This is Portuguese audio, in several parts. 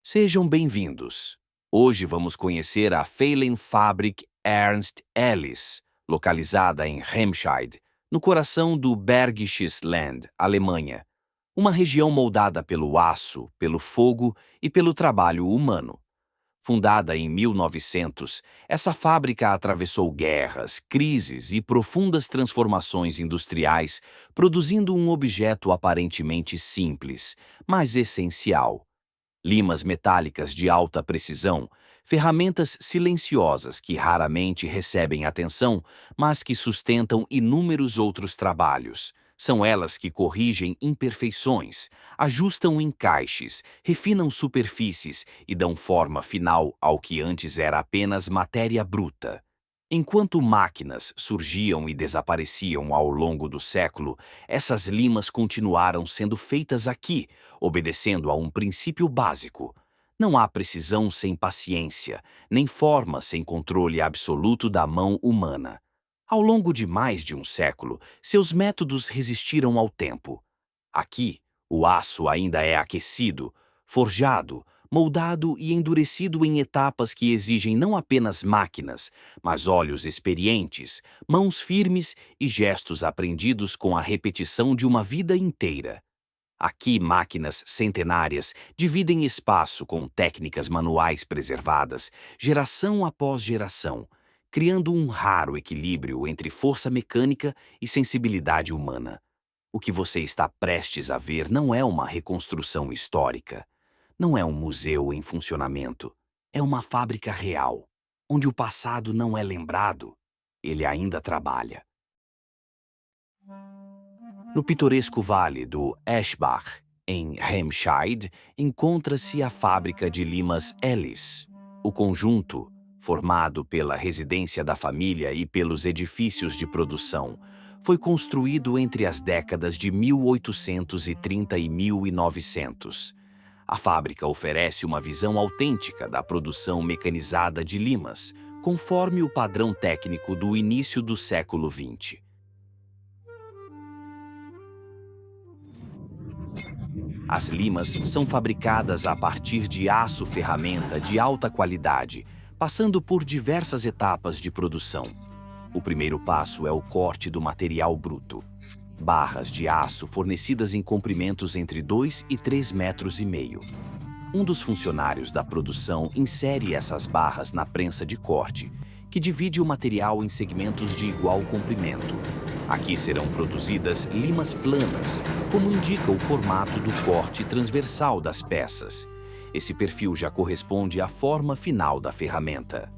Sejam bem-vindos. Hoje vamos conhecer a Fahlenfabrik Ernst Ellis, localizada em Remscheid, no coração do Bergisches Land, Alemanha. Uma região moldada pelo aço, pelo fogo e pelo trabalho humano. Fundada em 1900, essa fábrica atravessou guerras, crises e profundas transformações industriais, produzindo um objeto aparentemente simples, mas essencial: limas metálicas de alta precisão, ferramentas silenciosas que raramente recebem atenção, mas que sustentam inúmeros outros trabalhos. São elas que corrigem imperfeições, ajustam encaixes, refinam superfícies e dão forma final ao que antes era apenas matéria bruta. Enquanto máquinas surgiam e desapareciam ao longo do século, essas limas continuaram sendo feitas aqui, obedecendo a um princípio básico: não há precisão sem paciência, nem forma sem controle absoluto da mão humana. Ao longo de mais de um século, seus métodos resistiram ao tempo. Aqui, o aço ainda é aquecido, forjado, moldado e endurecido em etapas que exigem não apenas máquinas, mas olhos experientes, mãos firmes e gestos aprendidos com a repetição de uma vida inteira. Aqui, máquinas centenárias dividem espaço com técnicas manuais preservadas, geração após geração, criando um raro equilíbrio entre força mecânica e sensibilidade humana. O que você está prestes a ver não é uma reconstrução histórica. Não é um museu em funcionamento. É uma fábrica real, onde o passado não é lembrado, ele ainda trabalha. No pitoresco vale do Eschbach, em Remscheid, encontra-se a fábrica de limas Ellis. O conjunto, formado pela residência da família e pelos edifícios de produção, foi construído entre as décadas de 1830 e 1900. A fábrica oferece uma visão autêntica da produção mecanizada de limas, conforme o padrão técnico do início do século XX. As limas são fabricadas a partir de aço-ferramenta de alta qualidade, passando por diversas etapas de produção. O primeiro passo é o corte do material bruto. Barras de aço fornecidas em comprimentos entre 2 e 3,5 metros. Um dos funcionários da produção insere essas barras na prensa de corte, que divide o material em segmentos de igual comprimento. Aqui serão produzidas limas planas, como indica o formato do corte transversal das peças. Esse perfil já corresponde à forma final da ferramenta.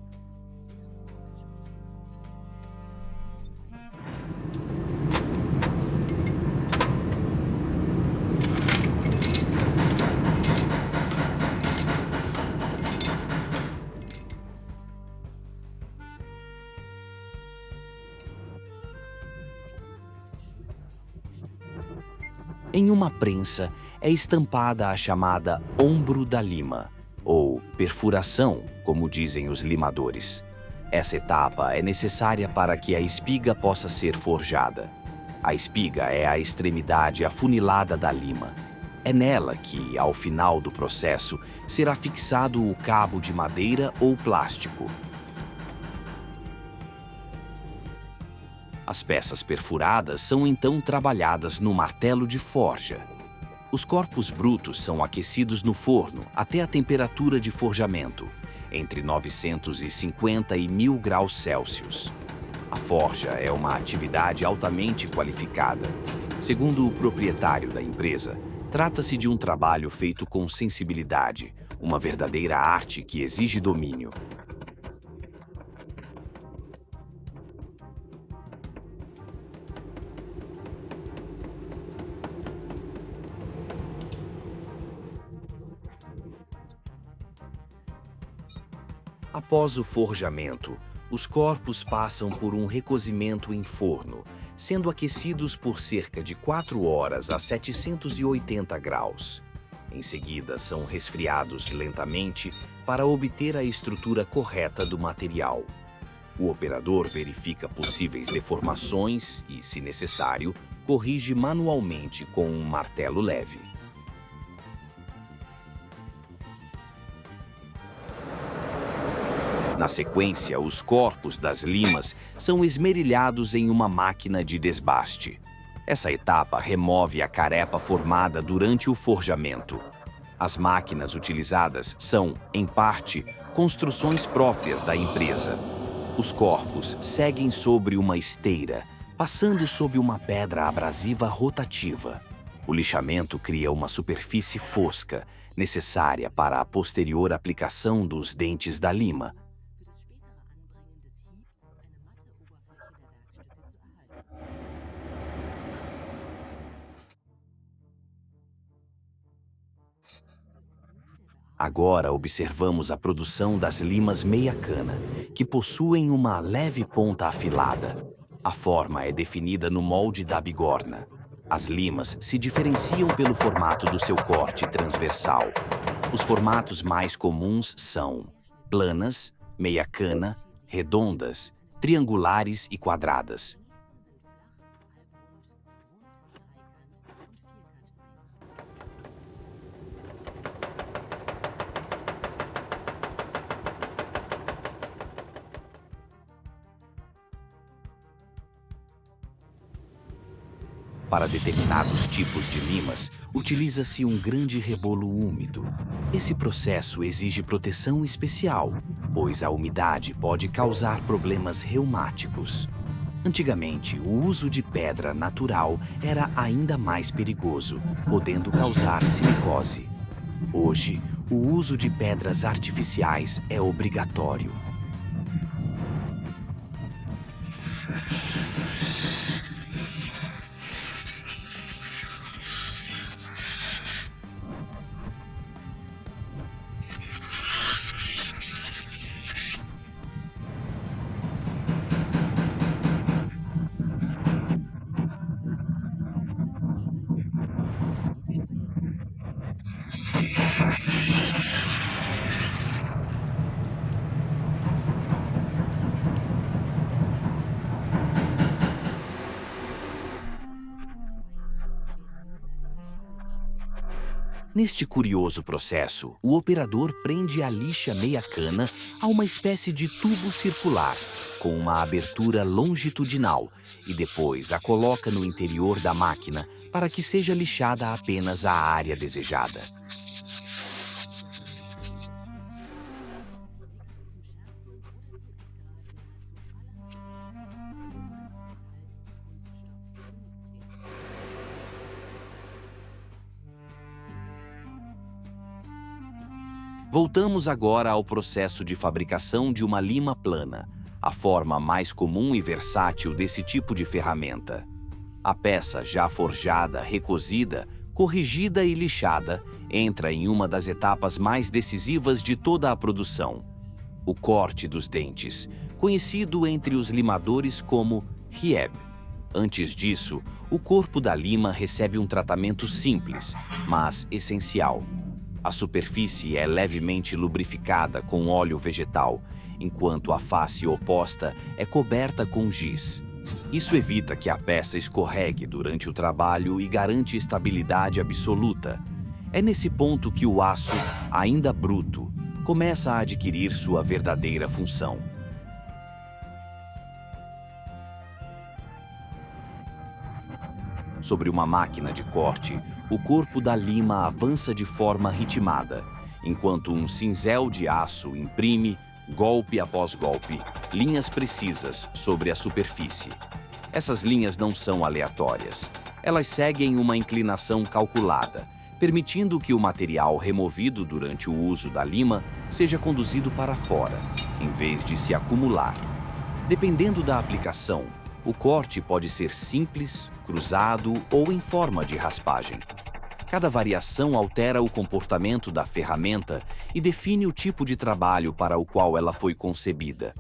Em uma prensa é estampada a chamada ombro da lima, ou perfuração, como dizem os limadores. Essa etapa é necessária para que a espiga possa ser forjada. A espiga é a extremidade afunilada da lima. É nela que, ao final do processo, será fixado o cabo de madeira ou plástico. As peças perfuradas são então trabalhadas no martelo de forja. Os corpos brutos são aquecidos no forno até a temperatura de forjamento, entre 950 e 1000 graus Celsius. A forja é uma atividade altamente qualificada. Segundo o proprietário da empresa, trata-se de um trabalho feito com sensibilidade, uma verdadeira arte que exige domínio. Após o forjamento, os corpos passam por um recozimento em forno, sendo aquecidos por cerca de 4 horas a 780 graus. Em seguida, são resfriados lentamente para obter a estrutura correta do material. O operador verifica possíveis deformações e, se necessário, corrige manualmente com um martelo leve. Na sequência, os corpos das limas são esmerilhados em uma máquina de desbaste. Essa etapa remove a carepa formada durante o forjamento. As máquinas utilizadas são, em parte, construções próprias da empresa. Os corpos seguem sobre uma esteira, passando sob uma pedra abrasiva rotativa. O lixamento cria uma superfície fosca, necessária para a posterior aplicação dos dentes da lima. Agora observamos a produção das limas meia-cana, que possuem uma leve ponta afilada. A forma é definida no molde da bigorna. As limas se diferenciam pelo formato do seu corte transversal. Os formatos mais comuns são planas, meia-cana, redondas, triangulares e quadradas. Para determinados tipos de limas, utiliza-se um grande rebolo úmido. Esse processo exige proteção especial, pois a umidade pode causar problemas reumáticos. Antigamente, o uso de pedra natural era ainda mais perigoso, podendo causar silicose. Hoje, o uso de pedras artificiais é obrigatório. Neste curioso processo, o operador prende a lixa meia-cana a uma espécie de tubo circular, com uma abertura longitudinal, e depois a coloca no interior da máquina para que seja lixada apenas a área desejada. Voltamos agora ao processo de fabricação de uma lima plana, a forma mais comum e versátil desse tipo de ferramenta. A peça já forjada, recozida, corrigida e lixada entra em uma das etapas mais decisivas de toda a produção: o corte dos dentes, conhecido entre os limadores como rieb. Antes disso, o corpo da lima recebe um tratamento simples, mas essencial. A superfície é levemente lubrificada com óleo vegetal, enquanto a face oposta é coberta com giz. Isso evita que a peça escorregue durante o trabalho e garante estabilidade absoluta. É nesse ponto que o aço, ainda bruto, começa a adquirir sua verdadeira função. Sobre uma máquina de corte, o corpo da lima avança de forma ritmada, enquanto um cinzel de aço imprime, golpe após golpe, linhas precisas sobre a superfície. Essas linhas não são aleatórias. Elas seguem uma inclinação calculada, permitindo que o material removido durante o uso da lima seja conduzido para fora, em vez de se acumular. Dependendo da aplicação, o corte pode ser simples, cruzado ou em forma de raspagem. Cada variação altera o comportamento da ferramenta e define o tipo de trabalho para o qual ela foi concebida.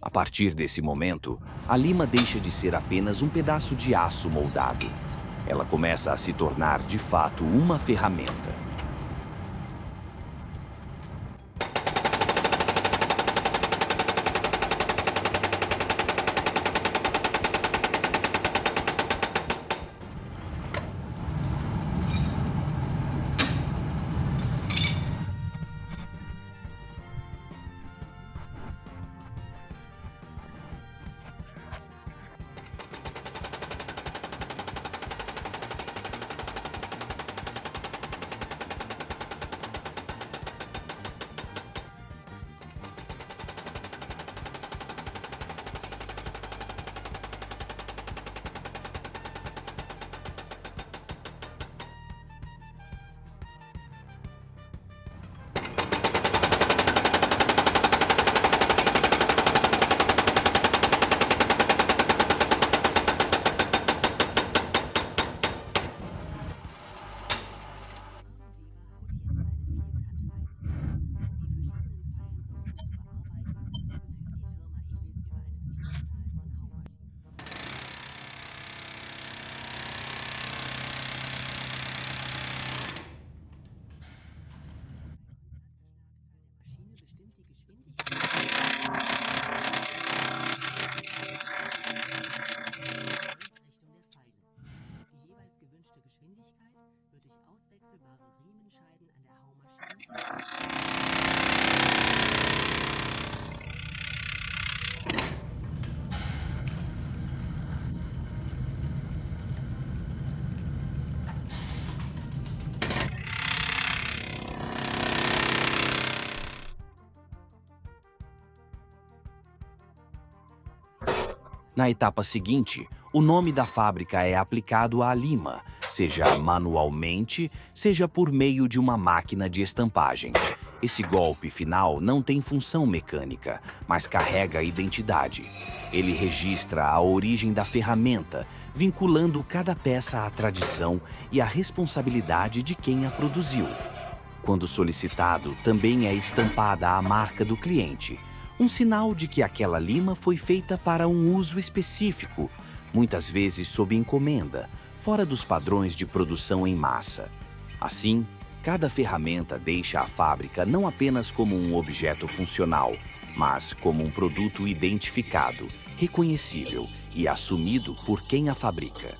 A partir desse momento, a lima deixa de ser apenas um pedaço de aço moldado. Ela começa a se tornar, de fato, uma ferramenta. Na etapa seguinte, o nome da fábrica é aplicado à lima, seja manualmente, seja por meio de uma máquina de estampagem. Esse golpe final não tem função mecânica, mas carrega a identidade. Ele registra a origem da ferramenta, vinculando cada peça à tradição e à responsabilidade de quem a produziu. Quando solicitado, também é estampada a marca do cliente, um sinal de que aquela lima foi feita para um uso específico, muitas vezes sob encomenda, fora dos padrões de produção em massa. Assim, cada ferramenta deixa a fábrica não apenas como um objeto funcional, mas como um produto identificado, reconhecível e assumido por quem a fabrica.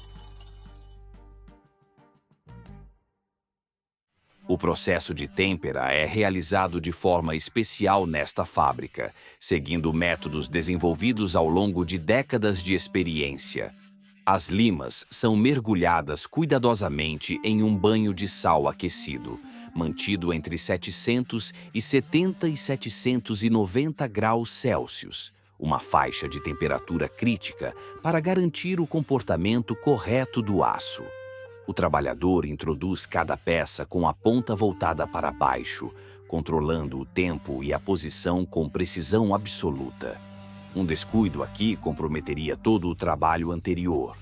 O processo de têmpera é realizado de forma especial nesta fábrica, seguindo métodos desenvolvidos ao longo de décadas de experiência. As limas são mergulhadas cuidadosamente em um banho de sal aquecido, mantido entre 770 e 790 graus Celsius, uma faixa de temperatura crítica para garantir o comportamento correto do aço. O trabalhador introduz cada peça com a ponta voltada para baixo, controlando o tempo e a posição com precisão absoluta. Um descuido aqui comprometeria todo o trabalho anterior.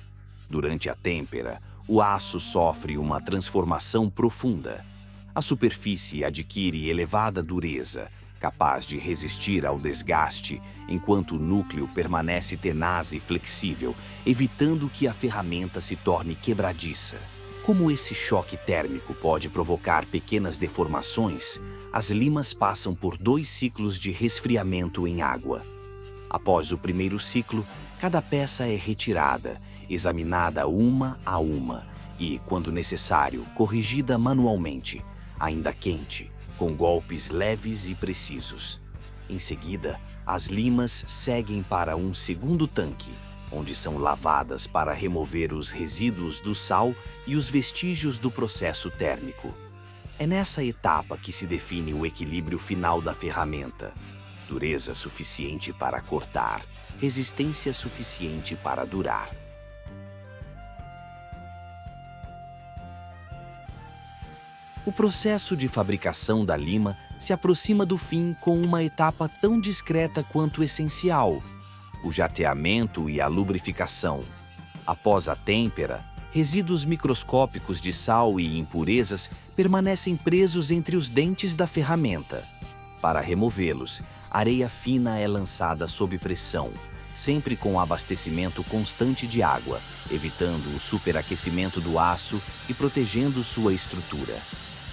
Durante a têmpera, o aço sofre uma transformação profunda. A superfície adquire elevada dureza, capaz de resistir ao desgaste, enquanto o núcleo permanece tenaz e flexível, evitando que a ferramenta se torne quebradiça. Como esse choque térmico pode provocar pequenas deformações, as limas passam por 2 ciclos de resfriamento em água. Após o primeiro ciclo, cada peça é retirada, examinada uma a uma e, quando necessário, corrigida manualmente, ainda quente, com golpes leves e precisos. Em seguida, as limas seguem para um segundo tanque, onde são lavadas para remover os resíduos do sal e os vestígios do processo térmico. É nessa etapa que se define o equilíbrio final da ferramenta: dureza suficiente para cortar, resistência suficiente para durar. O processo de fabricação da lima se aproxima do fim com uma etapa tão discreta quanto essencial: o jateamento e a lubrificação. Após a têmpera, resíduos microscópicos de sal e impurezas permanecem presos entre os dentes da ferramenta. Para removê-los, areia fina é lançada sob pressão, sempre com abastecimento constante de água, evitando o superaquecimento do aço e protegendo sua estrutura.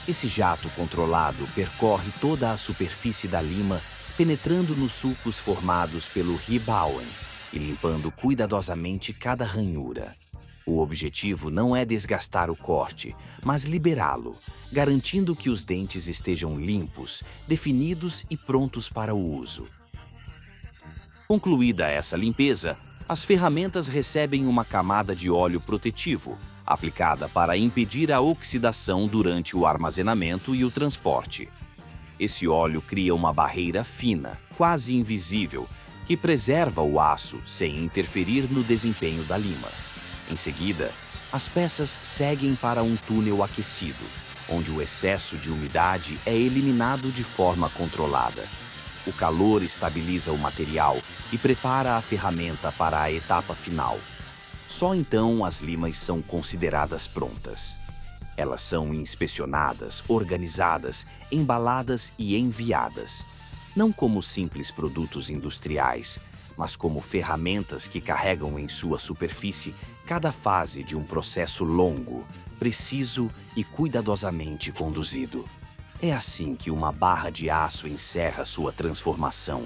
Esse jato controlado percorre toda a superfície da lima, penetrando nos sulcos formados pelo rebound e limpando cuidadosamente cada ranhura. O objetivo não é desgastar o corte, mas liberá-lo, garantindo que os dentes estejam limpos, definidos e prontos para o uso. Concluída essa limpeza, as ferramentas recebem uma camada de óleo protetivo, aplicada para impedir a oxidação durante o armazenamento e o transporte. Esse óleo cria uma barreira fina, quase invisível, que preserva o aço sem interferir no desempenho da lima. Em seguida, as peças seguem para um túnel aquecido, onde o excesso de umidade é eliminado de forma controlada. O calor estabiliza o material e prepara a ferramenta para a etapa final. Só então as limas são consideradas prontas. Elas são inspecionadas, organizadas, embaladas e enviadas, não como simples produtos industriais, mas como ferramentas que carregam em sua superfície cada fase de um processo longo, preciso e cuidadosamente conduzido. É assim que uma barra de aço encerra sua transformação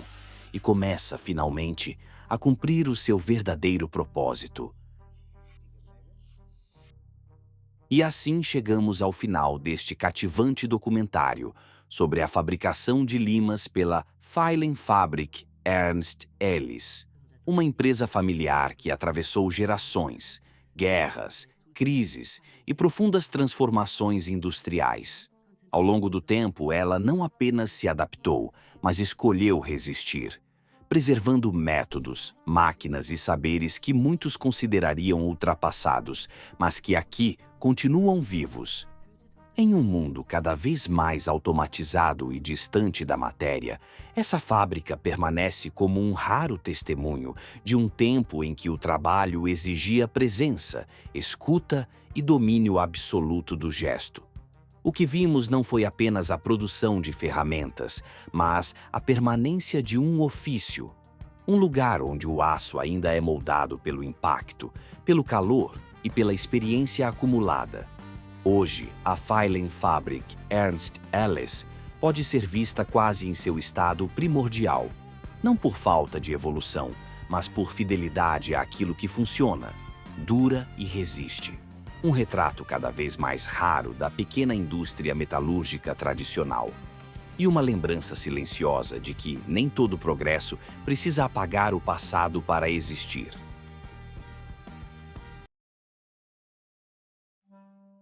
e começa, finalmente, a cumprir o seu verdadeiro propósito. E assim chegamos ao final deste cativante documentário sobre a fabricação de limas pela Feilen Fabrik Ernst Ellis, uma empresa familiar que atravessou gerações, guerras, crises e profundas transformações industriais. Ao longo do tempo, ela não apenas se adaptou, mas escolheu resistir. preservando métodos, máquinas e saberes que muitos considerariam ultrapassados, mas que aqui continuam vivos. Em um mundo cada vez mais automatizado e distante da matéria, essa fábrica permanece como um raro testemunho de um tempo em que o trabalho exigia presença, escuta e domínio absoluto do gesto. O que vimos não foi apenas a produção de ferramentas, mas a permanência de um ofício. Um lugar onde o aço ainda é moldado pelo impacto, pelo calor e pela experiência acumulada. Hoje, a Feilen Fabrik Ernst Ellis pode ser vista quase em seu estado primordial, não por falta de evolução, mas por fidelidade àquilo que funciona, dura e resiste. Um retrato cada vez mais raro da pequena indústria metalúrgica tradicional. E uma lembrança silenciosa de que nem todo progresso precisa apagar o passado para existir.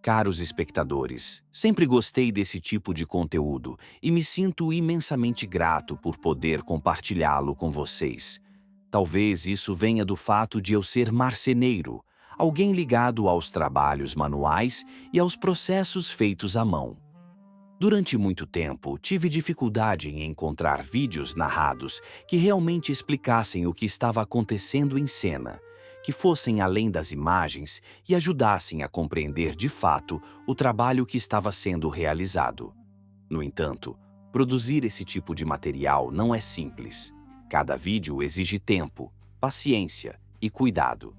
Caros espectadores, sempre gostei desse tipo de conteúdo e me sinto imensamente grato por poder compartilhá-lo com vocês. Talvez isso venha do fato de eu ser marceneiro, alguém ligado aos trabalhos manuais e aos processos feitos à mão. Durante muito tempo, tive dificuldade em encontrar vídeos narrados que realmente explicassem o que estava acontecendo em cena, que fossem além das imagens e ajudassem a compreender de fato o trabalho que estava sendo realizado. No entanto, produzir esse tipo de material não é simples. Cada vídeo exige tempo, paciência e cuidado.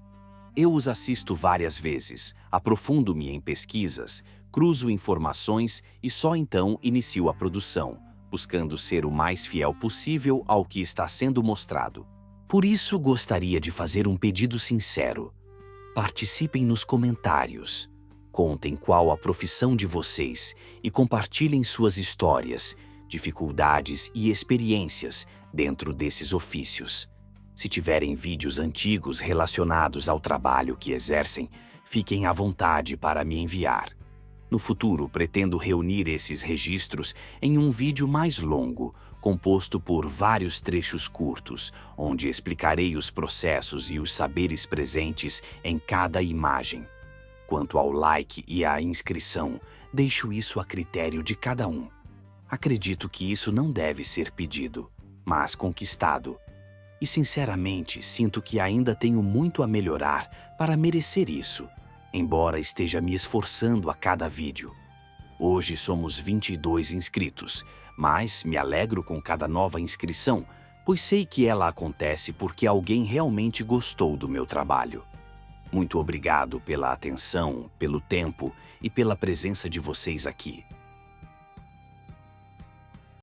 Eu os assisto várias vezes, aprofundo-me em pesquisas, cruzo informações e só então inicio a produção, buscando ser o mais fiel possível ao que está sendo mostrado. Por isso, gostaria de fazer um pedido sincero. Participem nos comentários. Contem qual a profissão de vocês e compartilhem suas histórias, dificuldades e experiências dentro desses ofícios. Se tiverem vídeos antigos relacionados ao trabalho que exercem, fiquem à vontade para me enviar. No futuro, pretendo reunir esses registros em um vídeo mais longo, composto por vários trechos curtos, onde explicarei os processos e os saberes presentes em cada imagem. Quanto ao like e à inscrição, deixo isso a critério de cada um. Acredito que isso não deve ser pedido, mas conquistado. E sinceramente, sinto que ainda tenho muito a melhorar para merecer isso, embora esteja me esforçando a cada vídeo. Hoje somos 22 inscritos, mas me alegro com cada nova inscrição, pois sei que ela acontece porque alguém realmente gostou do meu trabalho. Muito obrigado pela atenção, pelo tempo e pela presença de vocês aqui.